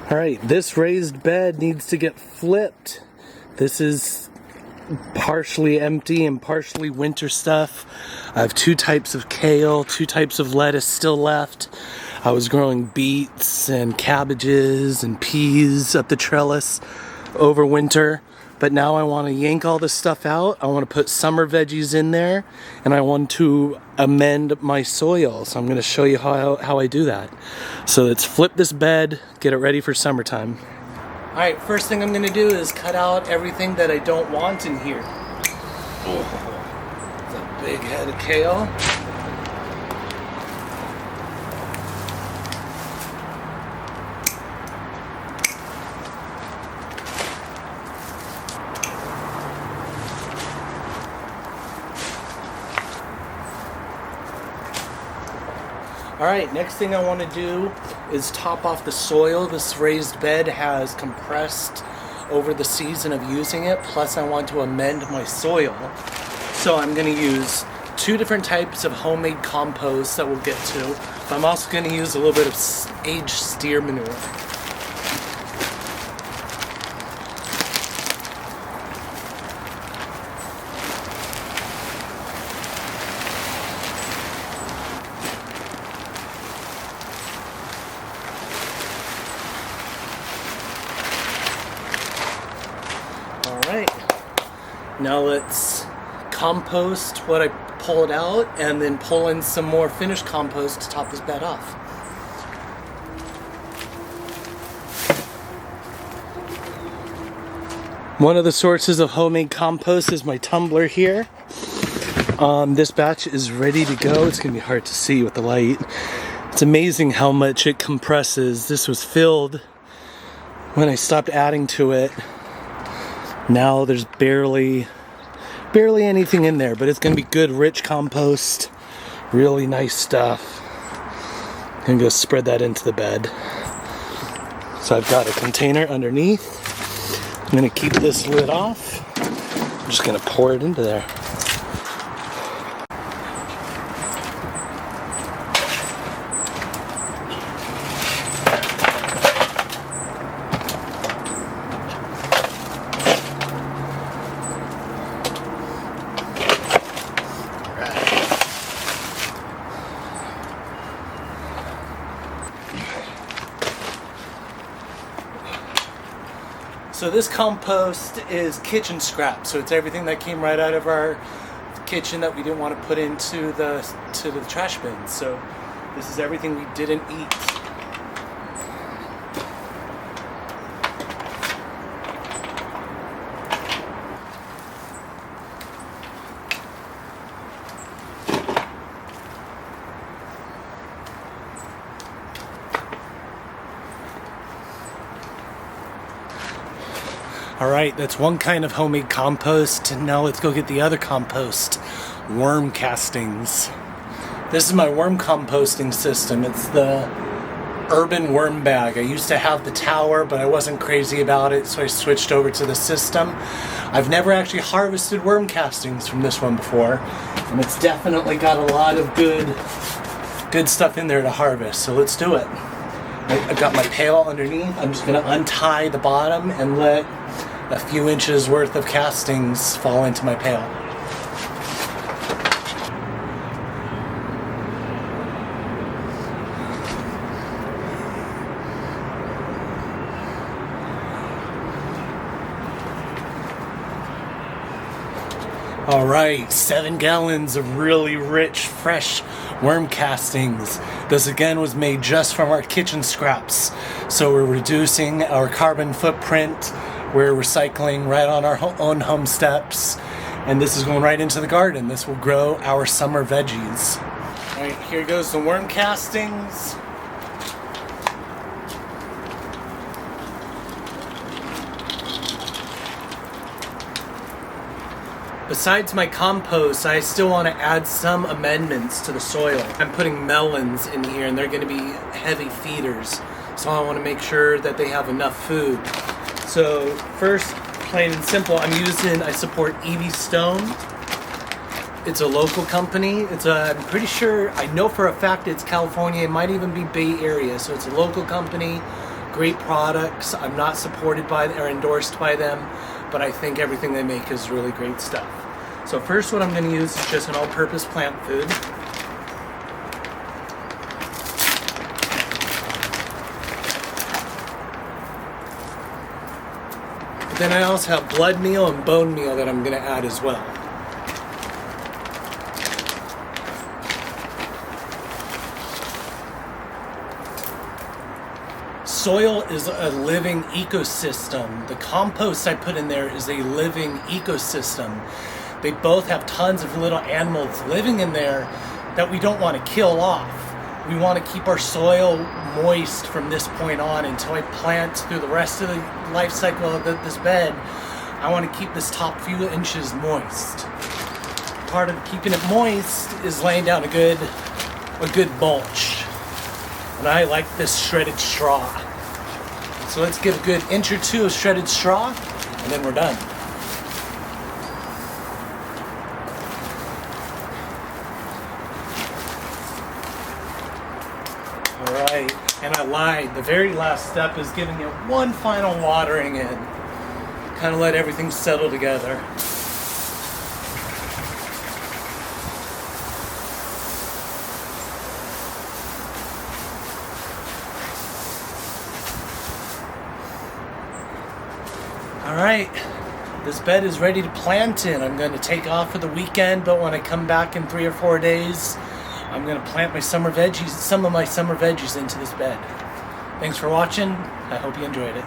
All right, this raised bed needs to get flipped. This is partially empty and partially winter stuff. I have 2 types of kale, 2 types of lettuce still left. I was growing beets and cabbages and peas up the trellis over winter, but now I want to yank all this stuff out. I want to put summer veggies in there, and I want to amend my soil. So I'm going to show you how I do that. So let's flip this bed, get it ready for summertime. All right, first thing I'm going to do is cut out everything that I don't want in here. Oh, it's a big head of kale. All right, next thing I want to do is top off the soil. This raised bed has compressed over the season of using it, plus I want to amend my soil. So I'm going to use 2 different types of homemade compost that we'll get to. But I'm also going to use a little bit of aged steer manure. Alright, now let's compost what I pulled out and then pull in some more finished compost to top this bed off. One of the sources of homemade compost is my tumbler here. This batch is ready to go. It's going to be hard to see with the light. It's amazing how much it compresses. This was filled when I stopped adding to it. Now there's barely anything in there, but it's going to be good, rich compost. Really nice stuff. I'm going to go spread that into the bed. So I've got a container underneath. I'm going to keep this lid off. I'm just going to pour it into there. So this compost is kitchen scrap. So it's everything that came right out of our kitchen that we didn't want to put into the trash bin. So this is everything we didn't eat. Alright, that's one kind of homemade compost, and now let's go get the other compost, worm castings. This is my worm composting system. It's the urban worm bag. I used to have the tower, but I wasn't crazy about it, so I switched over to the system. I've never actually harvested worm castings from this one before, and it's definitely got a lot of good stuff in there to harvest, so let's do it. I've got my pail underneath. I'm just going to untie the bottom and let a few inches worth of castings fall into my pail. All right, 7 gallons of really rich, fresh worm castings. This again was made just from our kitchen scraps. So we're reducing our carbon footprint. We're recycling right on our own home steps. And this is going right into the garden. This will grow our summer veggies. All right, here goes the worm castings. Besides my compost, I still want to add some amendments to the soil. I'm putting melons in here, and they're going to be heavy feeders. So I want to make sure that they have enough food. So first, plain and simple, I support Evie Stone. It's a local company. I'm pretty sure, I know for a fact it's California. It might even be Bay Area. So it's a local company. great products. I'm not supported by or endorsed by them, but I think everything they make is really great stuff. So first what I'm going to use is just an all-purpose plant food. But then I also have blood meal and bone meal that I'm going to add as well. Soil is a living ecosystem. The compost I put in there is a living ecosystem. They both have tons of little animals living in there that we don't want to kill off. We want to keep our soil moist from this point on until I plant through the rest of the life cycle of this bed. I want to keep this top few inches moist. Part of keeping it moist is laying down a good mulch. And I like this shredded straw. So let's give a good inch or two of shredded straw, and then we're done. All right, and I lied. The very last step is giving it one final watering in. Kind of let everything settle together. Alright, this bed is ready to plant in. I'm going to take off for the weekend, but when I come back in 3 or 4 days, I'm going to plant my some of my summer veggies into this bed. Thanks for watching. I hope you enjoyed it.